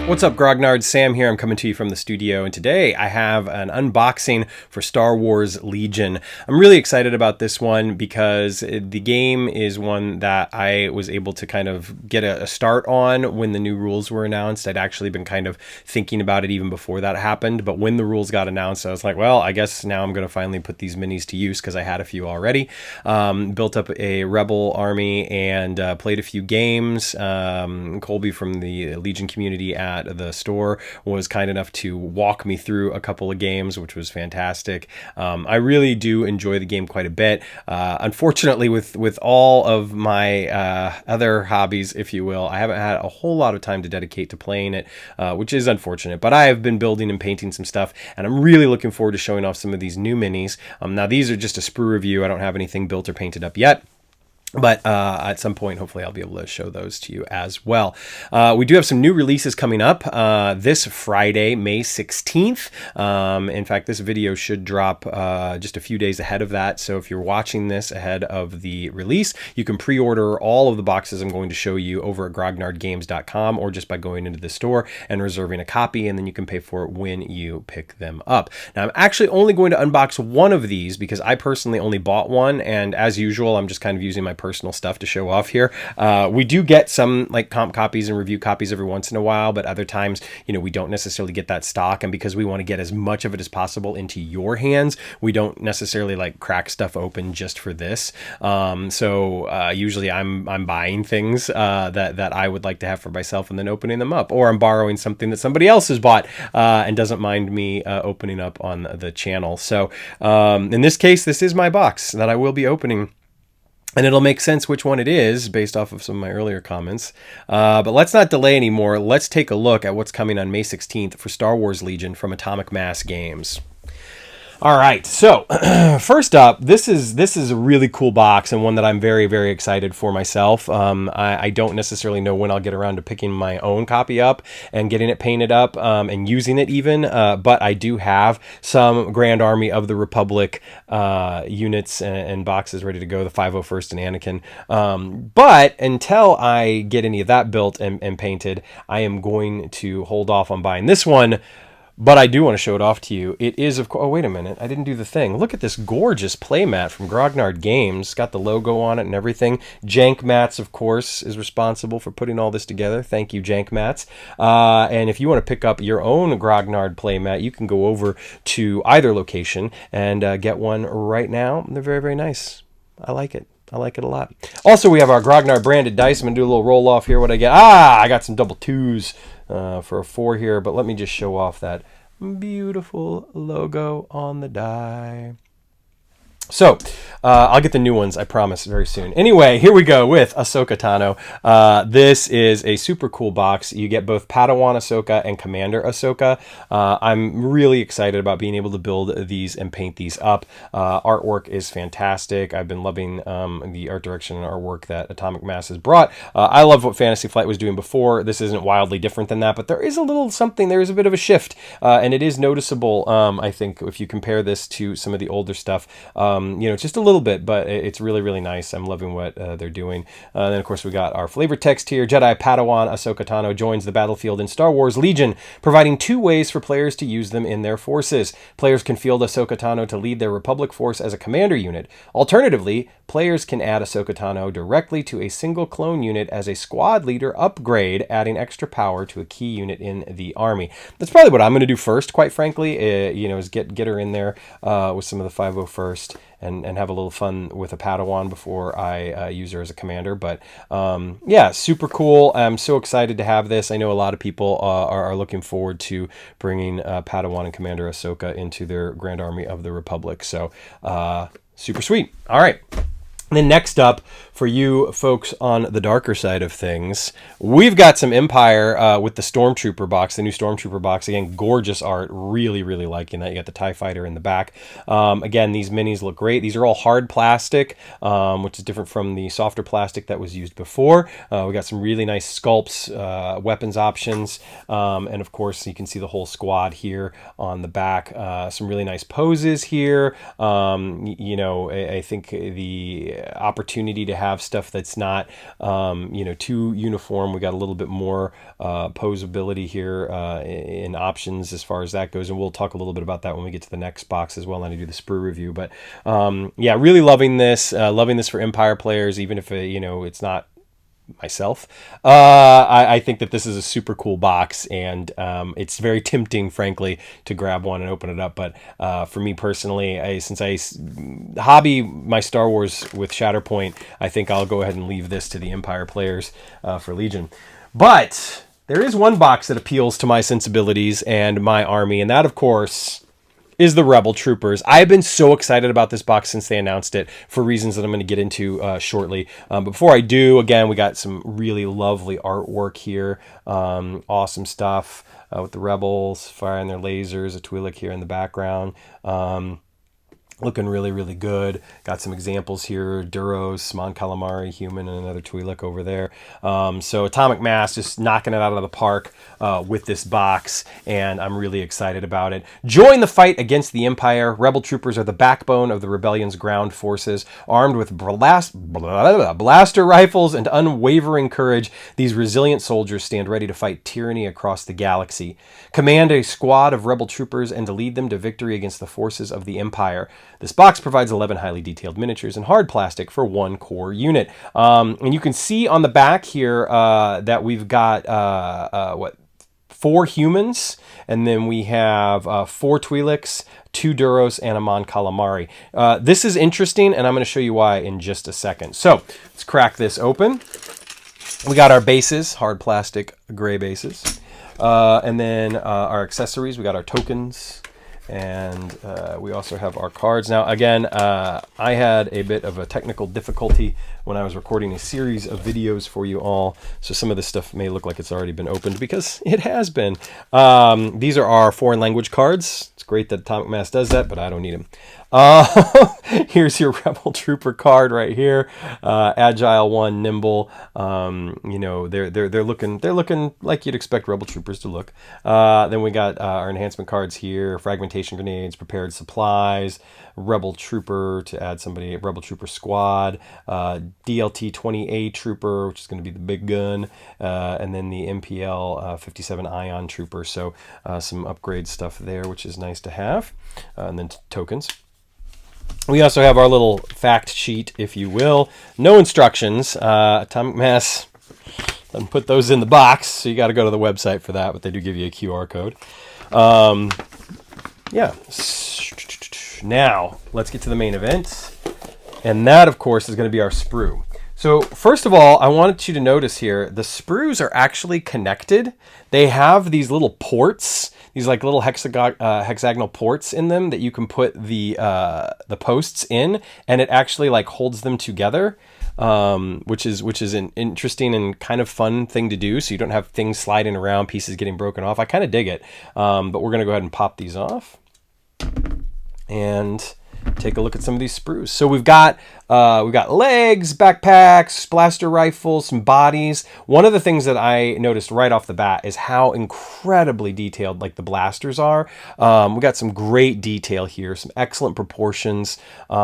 What's up, Grognard? Sam here. I'm coming to you from the studio, and today I have an unboxing for Star Wars Legion. I'm really excited about this one because the game is one that I was able to kind of get a start on when the new rules were announced. I'd actually been kind of thinking about it even before that happened, but when the rules got announced, I was like, well, I guess now I'm going to finally put these minis to use because I had a few already. Built up a Rebel army and played a few games. Colby from the Legion community at the store was kind enough to walk me through a couple of games, which was fantastic. I really do enjoy the game quite a bit. Unfortunately, with all of my other hobbies, if you will, I haven't had a whole lot of time to dedicate to playing it, which is unfortunate. But I have been building and painting some stuff, and I'm really looking forward to showing off some of these new minis. Now, these are just a sprue review. I don't have anything built or painted up yet. But at some point, hopefully, I'll be able to show those to you as well. We do have some new releases coming up this Friday, May 16th. In fact, this video should drop just a few days ahead of that. So if you're watching this ahead of the release, you can pre-order all of the boxes I'm going to show you over at grognardgames.com or just by going into the store and reserving a copy, and then you can pay for it when you pick them up. Now, I'm actually only going to unbox one of these because I personally only bought one, and as usual, I'm just kind of using my personal stuff to show off here. We do get some like comp copies and review copies every once in a while, but other times, you know, we don't necessarily get that stock, and because we want to get as much of it as possible into your hands, we don't necessarily like crack stuff open just for this. Usually I'm buying things that I would like to have for myself and then opening them up, or I'm borrowing something that somebody else has bought and doesn't mind me opening up on the channel. So in this case, this is my box that I will be opening. And it'll make sense which one it is based off of some of my earlier comments. But let's not delay anymore. Let's take a look at what's coming on May 16th for Star Wars Legion from Atomic Mass Games. All right, so first up, this is a really cool box and one that I'm very, very excited for myself. I don't necessarily know when I'll get around to picking my own copy up and getting it painted up and using it even, but I do have some Grand Army of the Republic units and boxes ready to go, the 501st and Anakin. But until I get any of that built and painted, I am going to hold off on buying this one. But I do want to show it off to you. It is, of course... Oh, wait a minute. I didn't do the thing. Look at this gorgeous playmat from Grognard Games. It's got the logo on it and everything. Jank Mats, of course, is responsible for putting all this together. Thank you, Jank Mats. And if you want to pick up your own Grognard playmat, you can go over to either location and get one right now. They're very, very nice. I like it. I like it a lot. Also, we have our Grognard branded dice. I'm going to do a little roll off here. What I get? I got some double twos for a 4 here, but let me just show off that beautiful logo on the die. So, I'll get the new ones, I promise, very soon. Anyway, here we go with Ahsoka Tano. This is a super cool box. You get both Padawan Ahsoka and Commander Ahsoka. I'm really excited about being able to build these and paint these up. Artwork is fantastic. I've been loving the art direction and artwork that Atomic Mass has brought. I love what Fantasy Flight was doing before. This isn't wildly different than that, but there is a little something. There is a bit of a shift, and it is noticeable, I think, if you compare this to some of the older stuff. Just a little bit, but it's really, really nice. I'm loving what they're doing. Then, of course, we got our flavor text here. Jedi Padawan Ahsoka Tano joins the battlefield in Star Wars Legion, providing 2 ways for players to use them in their forces. Players can field Ahsoka Tano to lead their Republic force as a commander unit. Alternatively, players can add Ahsoka Tano directly to a single clone unit as a squad leader upgrade, adding extra power to a key unit in the army. That's probably what I'm going to do first, quite frankly, is get her in there with some of the 501st and have a little fun with a Padawan before I use her as a commander. But yeah, super cool. I'm so excited to have this. I know a lot of people are looking forward to bringing Padawan and Commander Ahsoka into their Grand Army of the Republic. So super sweet. All right. And then next up, for you folks on the darker side of things, we've got some Empire with the Stormtrooper box, the new Stormtrooper box. Again, gorgeous art. Really, really liking that. You got the TIE Fighter in the back. Again, these minis look great. These are all hard plastic, which is different from the softer plastic that was used before. We got some really nice sculpts, weapons options, and of course, you can see the whole squad here on the back. Some really nice poses here. I think the opportunity to have stuff that's not, you know, too uniform. We got a little bit more posability here in options as far as that goes, and we'll talk a little bit about that when we get to the next box as well, and I do the sprue review. But yeah, really loving this for Empire players, even if you know, it's not myself. I think that this is a super cool box, and it's very tempting, frankly, to grab one and open it up. But for me personally, since I hobby my Star Wars with Shatterpoint, I think I'll go ahead and leave this to the Empire players for Legion. But there is one box that appeals to my sensibilities and my army, and that, of course, is the Rebel Troopers. I've been so excited about this box since they announced it, for reasons that I'm going to get into shortly. But before I do, again, we got some really lovely artwork here. Awesome stuff with the Rebels firing their lasers, a Twi'lek here in the background. Looking really, really good. Got some examples here. Duros, Mon Calamari, human, and another Twi'lek over there. So Atomic Mass just knocking it out of the park with this box, and I'm really excited about it. Join the fight against the Empire. Rebel troopers are the backbone of the rebellion's ground forces. Armed with blaster rifles and unwavering courage, these resilient soldiers stand ready to fight tyranny across the galaxy. Command a squad of rebel troopers and to lead them to victory against the forces of the Empire. This box provides 11 highly detailed miniatures and hard plastic for one core unit. And you can see on the back here that we've got, 4 humans, and then we have 4 Twi'leks, 2 Duros, and a Mon Calamari. This is interesting, and I'm going to show you why in just a second. So let's crack this open. We got our bases, hard plastic gray bases. And then our accessories, we got our tokens. And we also have our cards. Now, again, I had a bit of a technical difficulty when I was recording a series of videos for you all. So some of this stuff may look like it's already been opened, because it has been. These are our foreign language cards. It's great that Atomic Mass does that, but I don't need them. Here's your Rebel Trooper card right here. Agile 1, nimble. You know, they're looking like you'd expect Rebel Troopers to look. Then we got our enhancement cards here: fragmentation grenades, prepared supplies, Rebel Trooper to add somebody, Rebel Trooper squad, DLT 20A Trooper, which is going to be the big gun, and then the MPL 57 Ion Trooper. So some upgrade stuff there, which is nice to have. And then tokens. We also have our little fact sheet, if you will. No instructions. Atomic Mass doesn't put those in the box, so you got to go to the website for that, but they do give you a QR code. Yeah. Now, let's get to the main event. And that, of course, is going to be our sprue. So, first of all, I wanted you to notice here, the sprues are actually connected. They have these little ports, these like little hexagonal ports in them that you can put the posts in, and it actually like holds them together, which is an interesting and kind of fun thing to do. So you don't have things sliding around, pieces getting broken off. I kind of dig it. But we're going to go ahead and pop these off and take a look at some of these sprues. So we've got legs, backpacks, blaster rifles, some bodies. One of the things that I noticed right off the bat is how incredibly detailed like the blasters are. We got some great detail here, some excellent proportions. You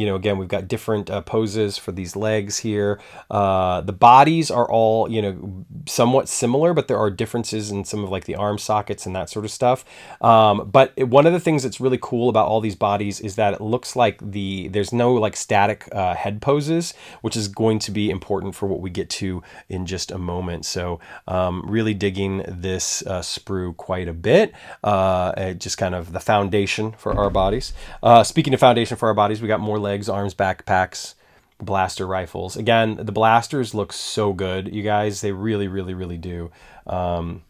know, again, we've got different poses for these legs here. The bodies are all, you know, somewhat similar, but there are differences in some of like the arm sockets and that sort of stuff. But one of the things that's really cool about all these bodies is that it looks like there's no like static head poses, which is going to be important for what we get to in just a moment. So really digging this sprue quite a bit. Just kind of the foundation for our bodies. Speaking of foundation for our bodies, we got more legs, arms, backpacks, blaster rifles. Again, the blasters look so good, you guys. They really, really, really do. In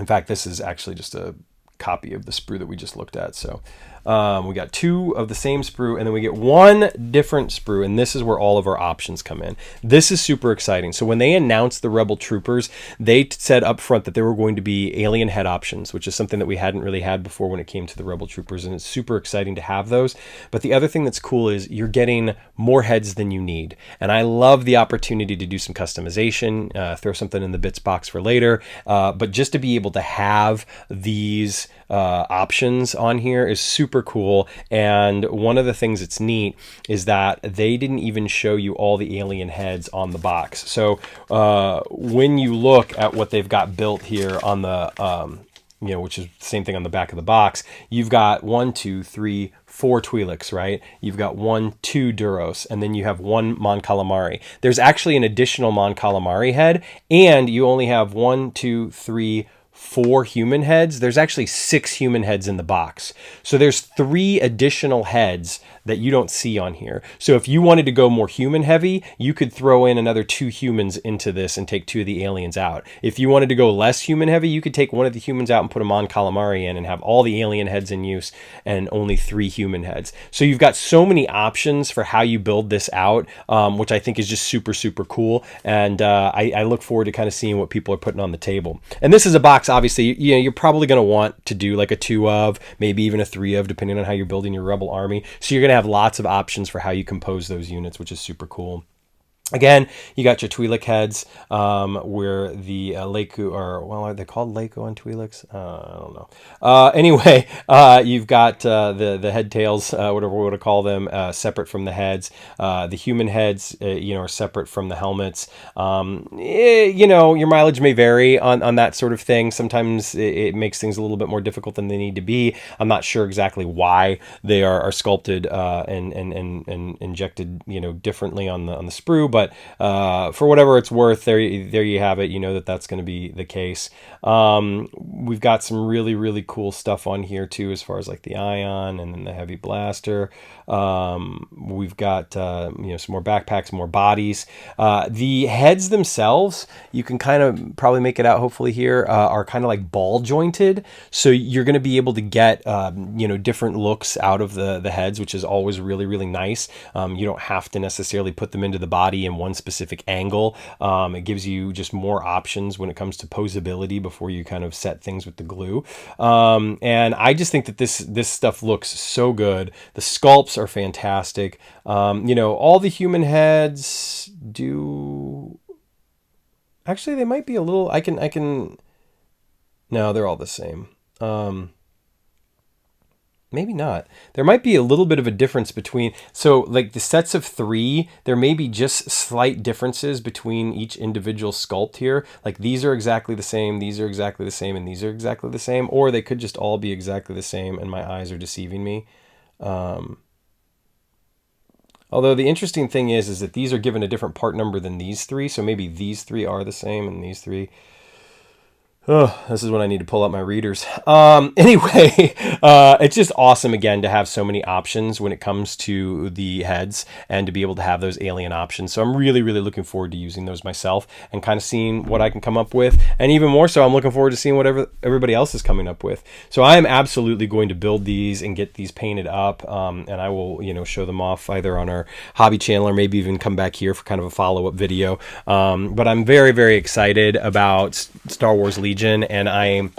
fact, this is actually just a copy of the sprue that we just looked at. So we got 2 of the same sprue, and then we get 1 different sprue, and this is where all of our options come in. This is super exciting. So when they announced the Rebel Troopers, they said up front that there were going to be alien head options, which is something that we hadn't really had before when it came to the Rebel Troopers, and it's super exciting to have those. But the other thing that's cool is you're getting more heads than you need, and I love the opportunity to do some customization, throw something in the bits box for later, but just to be able to have these options on here is super cool. And one of the things that's neat is that they didn't even show you all the alien heads on the box. So when you look at what they've got built here on the which is the same thing on the back of the box, you've got 1, 2, 3, 4 Twi'leks, right? You've got 1, 2 Duros, and then you have 1 Mon Calamari. There's actually an additional Mon Calamari head, and you only have 1, 2, 3, 4 human heads. There's actually 6 human heads in the box. So there's 3 additional heads that you don't see on here. So if you wanted to go more human heavy, you could throw in another 2 humans into this and take 2 of the aliens out. If you wanted to go less human heavy, you could take 1 of the humans out and put a Mon Calamari in and have all the alien heads in use and only 3 human heads. So you've got so many options for how you build this out, which I think is just super, super cool. And I look forward to kind of seeing what people are putting on the table. And this is a box, obviously, you're probably going to want to do like a 2 of, maybe even a 3 of, depending on how you're building your rebel army. So you're going to have lots of options for how you compose those units, which is super cool. Again, you got your Twi'lek heads, where the Leku, or, well, are they called Leku on Twi'leks? I don't know. Anyway, you've got the head tails, whatever we want to call them, separate from the heads. The human heads, are separate from the helmets. Your mileage may vary on that sort of thing. Sometimes it makes things a little bit more difficult than they need to be. I'm not sure exactly why they are sculpted and injected, differently on the sprue, but for whatever it's worth, there you have it. You know that's going to be the case. We've got some really, really cool stuff on here too, as far as like the ion and then the heavy blaster. We've got some more backpacks, more bodies. The heads themselves, you can kind of probably make it out hopefully here, are kind of like ball jointed, so you're going to be able to get different looks out of the heads, which is always really, really nice. You don't have to necessarily put them into the body in one specific angle. It gives you just more options when it comes to posability before you kind of set things with the glue. And I just think that this stuff looks so good. The sculpts are fantastic. All the human heads do. Actually, they might be a little. I can. No, they're all the same. Maybe not. There might be a little bit of a difference between, so like the sets of 3, there may be just slight differences between each individual sculpt here. Like these are exactly the same, these are exactly the same, and these are exactly the same, or they could just all be exactly the same and my eyes are deceiving me. Although the interesting thing is that these are given a different part number than these 3, so maybe these 3 are the same and these 3. Oh, this is when I need to pull out my readers. Anyway, it's just awesome, again, to have so many options when it comes to the heads and to be able to have those alien options. So I'm really, really looking forward to using those myself and kind of seeing what I can come up with. And even more so, I'm looking forward to seeing whatever everybody else is coming up with. So I am absolutely going to build these and get these painted up. And I will, show them off either on our hobby channel or maybe even come back here for kind of a follow-up video. But I'm very, very excited about Star Wars Legion. And I'm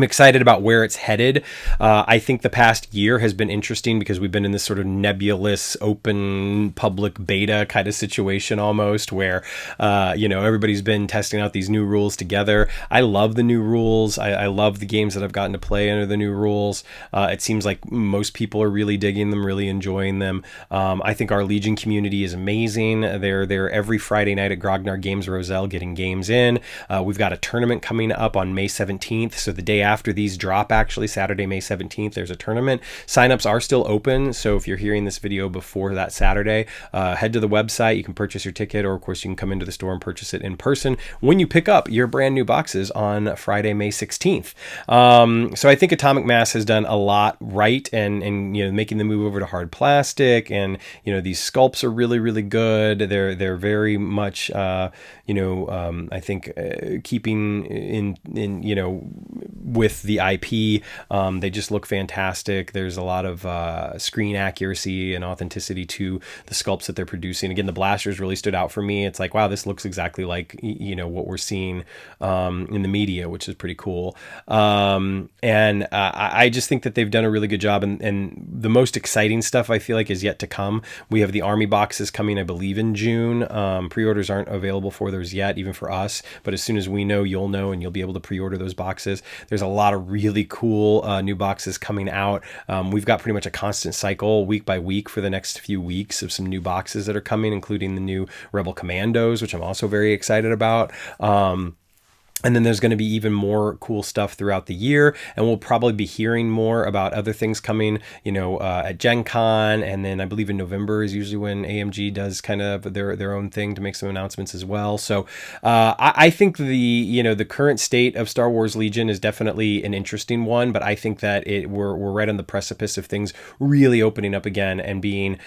excited about where it's headed. I think the past year has been interesting because we've been in this sort of nebulous, open, public beta kind of situation almost where, everybody's been testing out these new rules together. I love the new rules. I love the games that I've gotten to play under the new rules. It seems like most people are really digging them, really enjoying them. I think our Legion community is amazing. They're every Friday night at Grognard Games Roselle getting games in. We've got a tournament coming up on May 17th. So the day after these drop, actually Saturday, May 17th, there's a tournament. Signups are still open, so if you're hearing this video before that Saturday, head to the website. You can purchase your ticket, or of course you can come into the store and purchase it in person when you pick up your brand new boxes on Friday, May 16th. So I think Atomic Mass has done a lot right, and making the move over to hard plastic, and these sculpts are really, really good. They're very much I think keeping in with the IP. They just look fantastic. There's a lot of screen accuracy and authenticity to the sculpts that they're producing. Again, the blasters really stood out for me. It's like, wow, this looks exactly like what we're seeing in the media, which is pretty cool. And I just think that they've done a really good job. And the most exciting stuff I feel like is yet to come. We have the Army boxes coming, I believe, in June. Pre-orders aren't available for those yet, even for us. But as soon as we know, you'll know, and you'll be able to pre-order those boxes. There's a lot of really cool new boxes coming out. We've got pretty much a constant cycle week by week for the next few weeks of some new boxes that are coming, including the new Rebel Commandos, which I'm also very excited about. And then there's going to be even more cool stuff throughout the year, and we'll probably be hearing more about other things coming, at Gen Con, and then I believe in November is usually when AMG does kind of their own thing to make some announcements as well. So I think the current state of Star Wars Legion is definitely an interesting one, but I think that we're right on the precipice of things really opening up again and being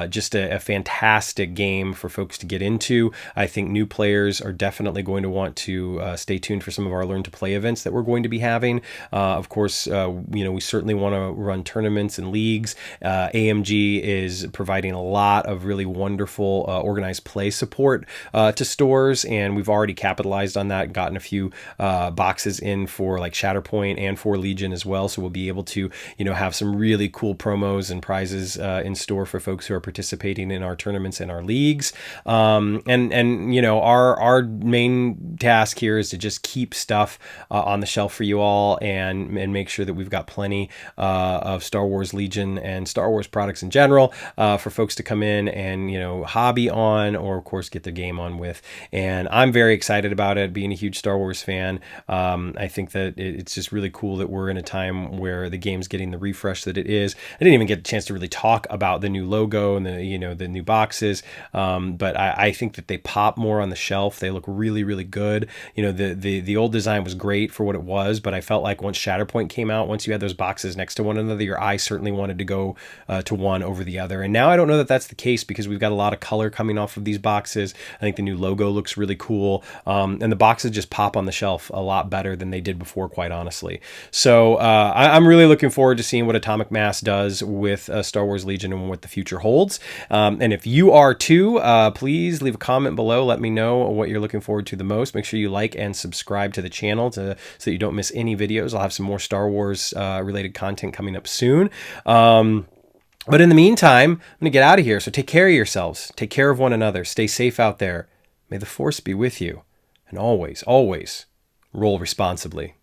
just a fantastic game for folks to get into. I think new players are definitely going to want to stay tuned for some of our Learn to Play events that we're going to be having. Of course, we certainly want to run tournaments and leagues. AMG is providing a lot of really wonderful organized play support to stores, and we've already capitalized on that and gotten a few boxes in for like Shatterpoint and for Legion as well. So we'll be able to, have some really cool promos and prizes in store for folks who are participating in our tournaments and our leagues. Our main task here is to just keep stuff on the shelf for you all and make sure that we've got plenty of Star Wars Legion and Star Wars products in general for folks to come in and hobby on, or of course get their game on with. And I'm very excited about it, being a huge Star Wars fan. I think that it's just really cool that we're in a time where the game's getting the refresh that it is. I didn't even get a chance to really talk about the new logo and the new boxes, but I think that they pop more on the shelf. They look really, really good. The old design was great for what it was, but I felt like once Shatterpoint came out, once you had those boxes next to one another, your eye certainly wanted to go to one over the other. And now I don't know that that's the case, because we've got a lot of color coming off of these boxes. I think the new logo looks really cool, and the boxes just pop on the shelf a lot better than they did before, quite honestly. So I'm really looking forward to seeing what Atomic Mass does with Star Wars Legion and what the future holds. And if you are too, please leave a comment below. Let me know what you're looking forward to the most. Make sure you like and subscribe to the channel so that you don't miss any videos. I'll have some more Star Wars related content coming up soon. But in the meantime, I'm going to get out of here. So take care of yourselves. Take care of one another. Stay safe out there. May the Force be with you. And always, always roll responsibly.